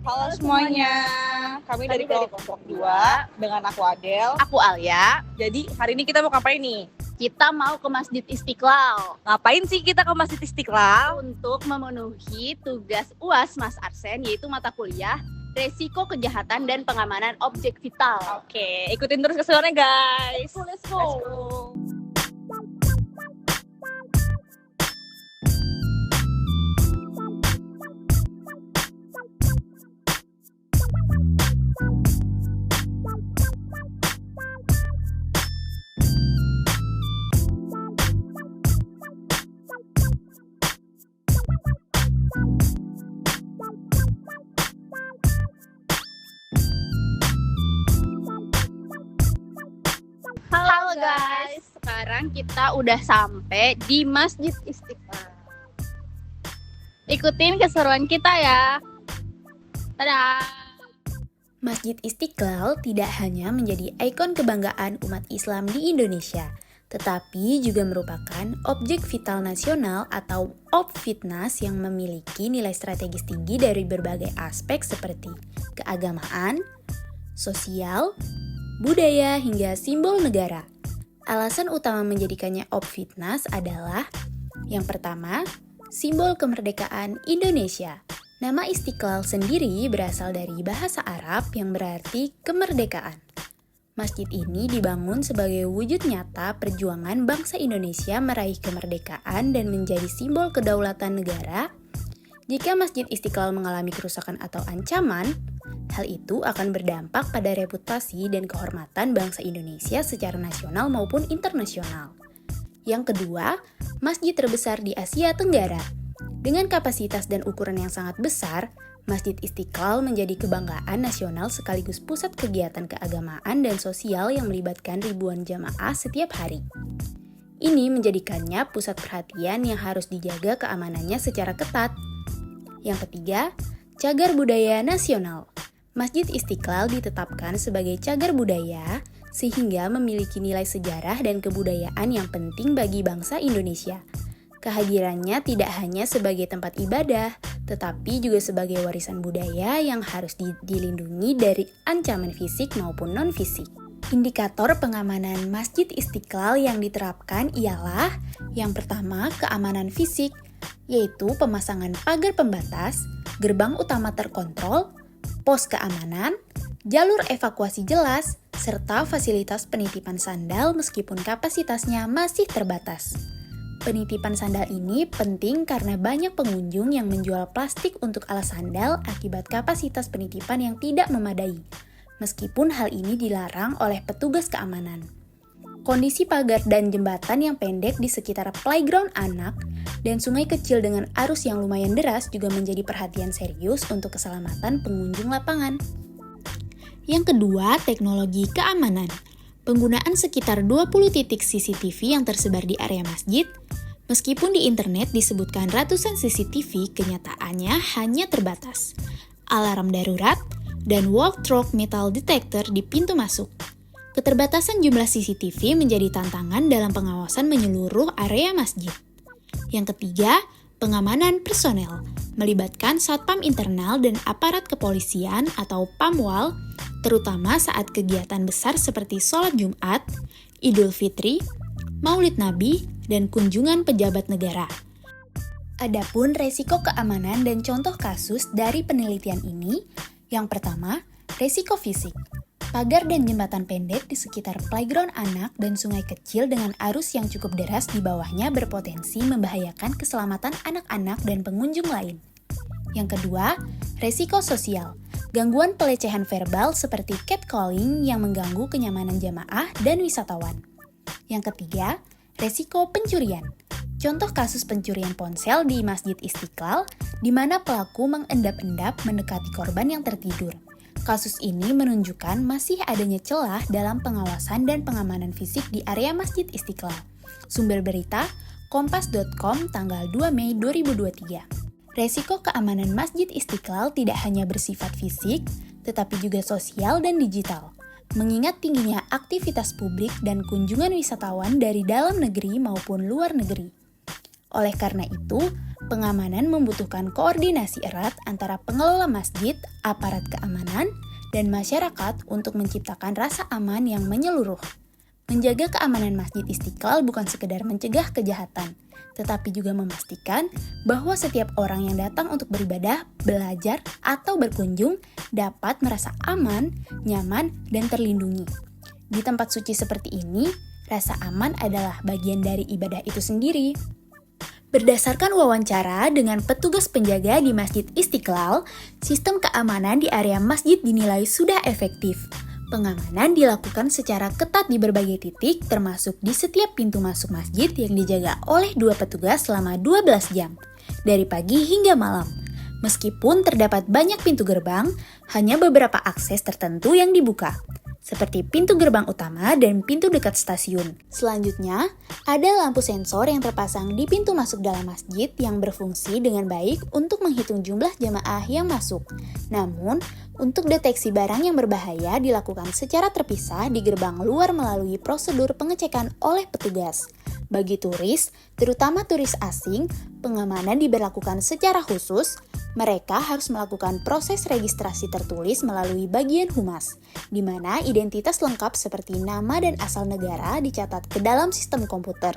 Halo semuanya, kami dari kelompok 2 dengan aku Adel. Aku Alia. Jadi hari ini kita mau ngapain nih? Kita mau ke Masjid Istiqlal Ngapain sih kita ke Masjid Istiqlal? untuk memenuhi tugas UAS Mas Arsen, yaitu mata kuliah Resiko Kejahatan dan Pengamanan Objek Vital. Oke, ikutin terus keseruannya guys. Let's go. Halo guys, sekarang kita udah sampai di Masjid Istiqlal. Ikutin keseruan kita ya. Dadah. Masjid Istiqlal tidak hanya menjadi ikon kebanggaan umat Islam di Indonesia, tetapi juga merupakan objek vital nasional atau OBVITNAS yang memiliki nilai strategis tinggi dari berbagai aspek seperti keagamaan, sosial, budaya, hingga simbol negara. Alasan utama menjadikannya OBVITNAS adalah yang pertama, simbol kemerdekaan Indonesia. Nama Istiqlal sendiri berasal dari bahasa Arab yang berarti kemerdekaan. Masjid ini dibangun sebagai wujud nyata perjuangan bangsa Indonesia meraih kemerdekaan dan menjadi simbol kedaulatan negara. Jika Masjid Istiqlal mengalami kerusakan atau ancaman, hal itu akan berdampak pada reputasi dan kehormatan bangsa Indonesia secara nasional maupun internasional. Yang kedua, masjid terbesar di Asia Tenggara. Dengan kapasitas dan ukuran yang sangat besar, Masjid Istiqlal menjadi kebanggaan nasional sekaligus pusat kegiatan keagamaan dan sosial yang melibatkan ribuan jamaah setiap hari. Ini menjadikannya pusat perhatian yang harus dijaga keamanannya secara ketat. Yang ketiga, cagar budaya nasional. Masjid Istiqlal ditetapkan sebagai cagar budaya sehingga memiliki nilai sejarah dan kebudayaan yang penting bagi bangsa Indonesia. Kehadirannya tidak hanya sebagai tempat ibadah, tetapi juga sebagai warisan budaya yang harus dilindungi dari ancaman fisik maupun non-fisik. Indikator pengamanan Masjid Istiqlal yang diterapkan ialah yang pertama, keamanan fisik, yaitu pemasangan pagar pembatas, gerbang utama terkontrol, pos keamanan, jalur evakuasi jelas, serta fasilitas penitipan sandal meskipun kapasitasnya masih terbatas. Penitipan sandal ini penting karena banyak pengunjung yang menjual plastik untuk alas sandal akibat kapasitas penitipan yang tidak memadai, meskipun hal ini dilarang oleh petugas keamanan. Kondisi pagar dan jembatan yang pendek di sekitar playground anak dan sungai kecil dengan arus yang lumayan deras juga menjadi perhatian serius untuk keselamatan pengunjung lapangan. Yang kedua, teknologi keamanan. Penggunaan sekitar 20 titik CCTV yang tersebar di area masjid. Meskipun di internet disebutkan ratusan CCTV, kenyataannya hanya terbatas. Alarm darurat dan walk-through metal detector di pintu masuk. Keterbatasan jumlah CCTV menjadi tantangan dalam pengawasan menyeluruh area masjid. Yang ketiga, pengamanan personel, melibatkan satpam internal dan aparat kepolisian atau PAMWAL, terutama saat kegiatan besar seperti sholat Jumat, Idul Fitri, Maulid Nabi, dan kunjungan pejabat negara. Adapun resiko keamanan dan contoh kasus dari penelitian ini, yang pertama, resiko fisik. Pagar dan jembatan pendek di sekitar playground anak dan sungai kecil dengan arus yang cukup deras di bawahnya berpotensi membahayakan keselamatan anak-anak dan pengunjung lain. Yang kedua, resiko sosial. Gangguan pelecehan verbal seperti catcalling yang mengganggu kenyamanan jamaah dan wisatawan. Yang ketiga, resiko pencurian. Contoh kasus pencurian ponsel di Masjid Istiqlal, di mana pelaku mengendap-endap mendekati korban yang tertidur. Kasus ini menunjukkan masih adanya celah dalam pengawasan dan pengamanan fisik di area Masjid Istiqlal. Sumber berita, kompas.com tanggal 2 Mei 2023. Resiko keamanan Masjid Istiqlal tidak hanya bersifat fisik, tetapi juga sosial dan digital. Mengingat tingginya aktivitas publik dan kunjungan wisatawan dari dalam negeri maupun luar negeri. Oleh karena itu, Pengamanan membutuhkan koordinasi erat antara pengelola masjid, aparat keamanan, dan masyarakat untuk menciptakan rasa aman yang menyeluruh. Menjaga keamanan Masjid Istiqlal bukan sekedar mencegah kejahatan, tetapi juga memastikan bahwa setiap orang yang datang untuk beribadah, belajar, atau berkunjung dapat merasa aman, nyaman, dan terlindungi. Di tempat suci seperti ini, rasa aman adalah bagian dari ibadah itu sendiri. Berdasarkan wawancara dengan petugas penjaga di Masjid Istiqlal, sistem keamanan di area masjid dinilai sudah efektif. Pengamanan dilakukan secara ketat di berbagai titik, termasuk di setiap pintu masuk masjid yang dijaga oleh 2 petugas selama 12 jam, dari pagi hingga malam. Meskipun terdapat banyak pintu gerbang, hanya beberapa akses tertentu yang dibuka, seperti pintu gerbang utama dan pintu dekat stasiun. Selanjutnya, ada lampu sensor yang terpasang di pintu masuk dalam masjid yang berfungsi dengan baik untuk menghitung jumlah jamaah yang masuk. Namun, untuk deteksi barang yang berbahaya dilakukan secara terpisah di gerbang luar melalui prosedur pengecekan oleh petugas. Bagi turis, terutama turis asing, pengamanan diberlakukan secara khusus. Mereka harus melakukan proses registrasi tertulis melalui bagian humas, di mana identitas lengkap seperti nama dan asal negara dicatat ke dalam sistem komputer.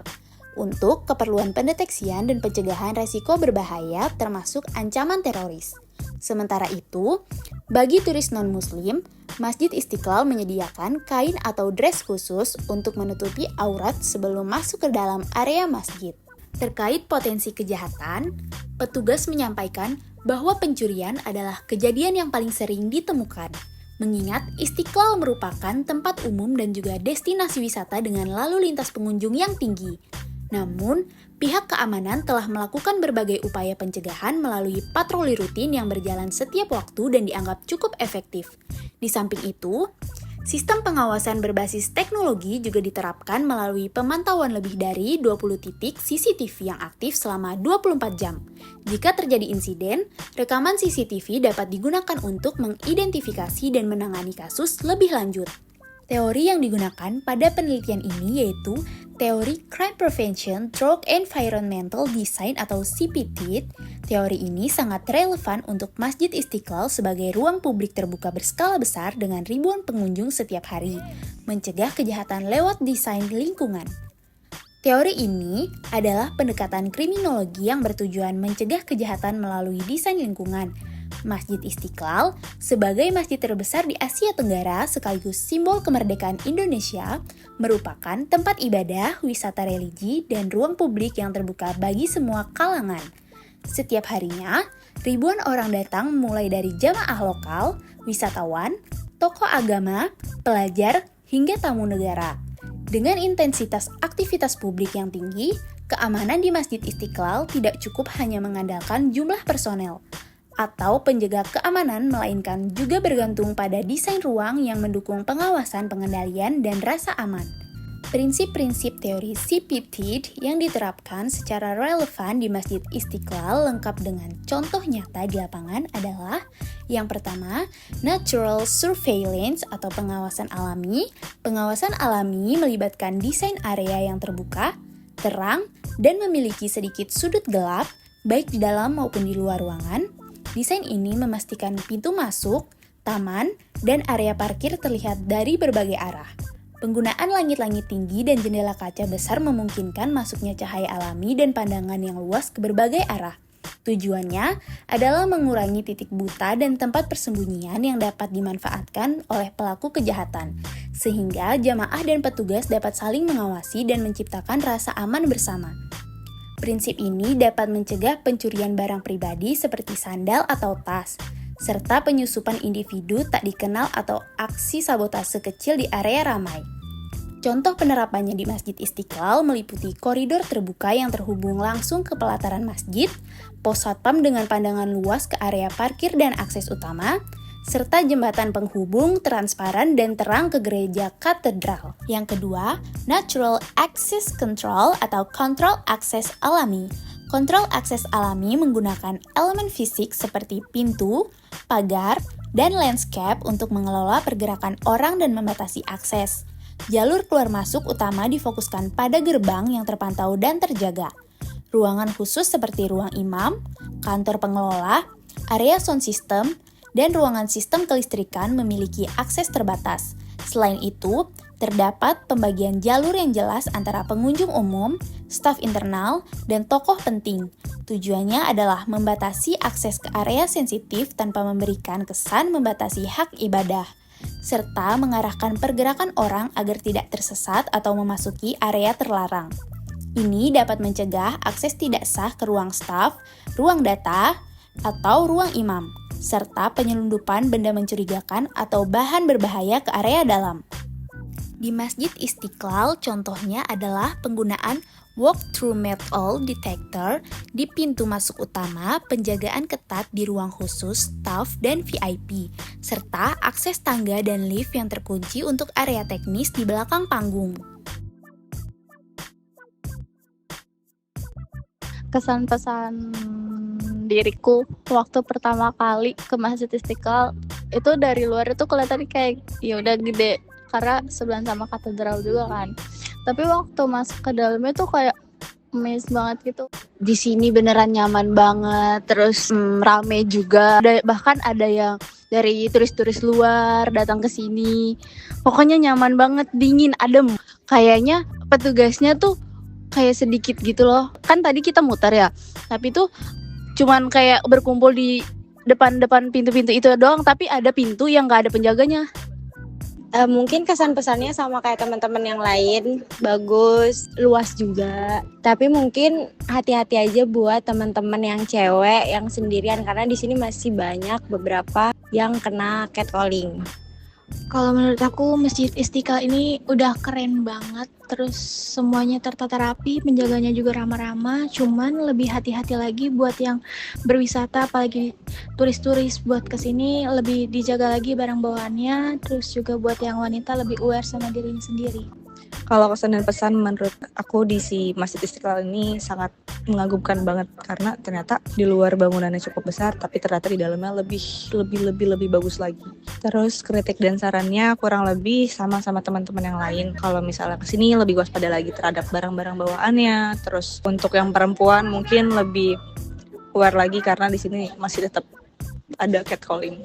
Untuk keperluan pendeteksian dan pencegahan resiko berbahaya termasuk ancaman teroris. Sementara itu, bagi turis non-muslim, Masjid Istiqlal menyediakan kain atau dress khusus untuk menutupi aurat sebelum masuk ke dalam area masjid. Terkait potensi kejahatan, petugas menyampaikan bahwa pencurian adalah kejadian yang paling sering ditemukan, mengingat Istiqlal merupakan tempat umum dan juga destinasi wisata dengan lalu lintas pengunjung yang tinggi. Namun, pihak keamanan telah melakukan berbagai upaya pencegahan melalui patroli rutin yang berjalan setiap waktu dan dianggap cukup efektif. Di samping itu, sistem pengawasan berbasis teknologi juga diterapkan melalui pemantauan lebih dari 20 titik CCTV yang aktif selama 24 jam. Jika terjadi insiden, rekaman CCTV dapat digunakan untuk mengidentifikasi dan menangani kasus lebih lanjut. Teori yang digunakan pada penelitian ini yaitu teori Crime Prevention Through Environmental Design atau CPT. Teori ini sangat relevan untuk Masjid Istiqlal sebagai ruang publik terbuka berskala besar dengan ribuan pengunjung setiap hari, mencegah kejahatan lewat desain lingkungan. Teori ini adalah pendekatan kriminologi yang bertujuan mencegah kejahatan melalui desain lingkungan. Masjid Istiqlal sebagai masjid terbesar di Asia Tenggara sekaligus simbol kemerdekaan Indonesia merupakan tempat ibadah, wisata religi, dan ruang publik yang terbuka bagi semua kalangan. Setiap harinya, ribuan orang datang mulai dari jamaah lokal, wisatawan, tokoh agama, pelajar, hingga tamu negara. Dengan intensitas aktivitas publik yang tinggi, keamanan di Masjid Istiqlal tidak cukup hanya mengandalkan jumlah personel atau penjaga keamanan, melainkan juga bergantung pada desain ruang yang mendukung pengawasan, pengendalian, dan rasa aman. Prinsip-prinsip teori CPT yang diterapkan secara relevan di Masjid Istiqlal lengkap dengan contoh nyata di lapangan adalah yang pertama, natural surveillance atau pengawasan alami. Pengawasan alami melibatkan desain area yang terbuka, terang, dan memiliki sedikit sudut gelap, baik di dalam maupun di luar ruangan. Desain ini memastikan pintu masuk, taman, dan area parkir terlihat dari berbagai arah. Penggunaan langit-langit tinggi dan jendela kaca besar memungkinkan masuknya cahaya alami dan pandangan yang luas ke berbagai arah. Tujuannya adalah mengurangi titik buta dan tempat persembunyian yang dapat dimanfaatkan oleh pelaku kejahatan, sehingga jamaah dan petugas dapat saling mengawasi dan menciptakan rasa aman bersama. Prinsip ini dapat mencegah pencurian barang pribadi seperti sandal atau tas, serta penyusupan individu tak dikenal atau aksi sabotase kecil di area ramai. Contoh penerapannya di Masjid Istiqlal meliputi koridor terbuka yang terhubung langsung ke pelataran masjid, pos satpam dengan pandangan luas ke area parkir dan akses utama, serta jembatan penghubung transparan dan terang ke gereja katedral. Yang kedua, Natural Access Control atau kontrol akses alami. Kontrol akses alami menggunakan elemen fisik seperti pintu, pagar, dan landscape untuk mengelola pergerakan orang dan membatasi akses. Jalur keluar masuk utama difokuskan pada gerbang yang terpantau dan terjaga. ruangan khusus seperti ruang imam, kantor pengelola, area sound system, dan ruangan sistem kelistrikan memiliki akses terbatas. Selain itu, terdapat pembagian jalur yang jelas antara pengunjung umum, staf internal, dan tokoh penting. Tujuannya adalah membatasi akses ke area sensitif tanpa memberikan kesan membatasi hak ibadah, serta mengarahkan pergerakan orang agar tidak tersesat atau memasuki area terlarang. Ini dapat mencegah akses tidak sah ke ruang staf, ruang data, atau ruang imam, serta penyelundupan benda mencurigakan atau bahan berbahaya ke area dalam. Di Masjid Istiqlal, contohnya adalah penggunaan walk-through metal detector di pintu masuk utama, penjagaan ketat di ruang khusus, staf, dan VIP, serta akses tangga dan lift yang terkunci untuk area teknis di belakang panggung. Kesan-pesan diriku waktu pertama kali ke Masjid Istiqlal itu dari luar itu kelihatan kayak ya udah gede karena sebelahan sama katedral juga kan. Tapi waktu masuk ke dalamnya tuh kayak amazed banget gitu. Di sini beneran nyaman banget, terus rame juga. Bahkan ada yang dari turis-turis luar datang ke sini. Pokoknya nyaman banget, dingin, adem. Kayaknya petugasnya tuh kayak sedikit gitu loh. Kan tadi kita muter ya, tapi tuh cuman kayak berkumpul di depan-depan pintu-pintu itu doang, tapi ada pintu yang gak ada penjaganya. Mungkin kesan-pesannya sama kayak teman-teman yang lain, bagus, luas juga. Tapi mungkin hati-hati aja buat teman-teman yang cewek yang sendirian karena di sini masih banyak beberapa yang kena catcalling. Kalau menurut aku Masjid Istiqlal ini udah keren banget, terus semuanya tertata rapi, penjaganya juga ramah-ramah, cuman lebih hati-hati lagi buat yang berwisata, apalagi turis-turis buat kesini lebih dijaga lagi barang bawaannya, terus juga buat yang wanita lebih aware sama dirinya sendiri. Kalau kesan dan pesan menurut aku di si Masjid Istiqlal ini sangat mengagumkan banget karena ternyata di luar bangunannya cukup besar tapi ternyata di dalamnya lebih bagus lagi. Terus kritik dan sarannya kurang lebih sama teman-teman yang lain. Kalau misalnya kesini lebih waspada lagi terhadap barang-barang bawaannya. Terus untuk yang perempuan mungkin lebih aware lagi karena di sini masih tetap ada catcalling.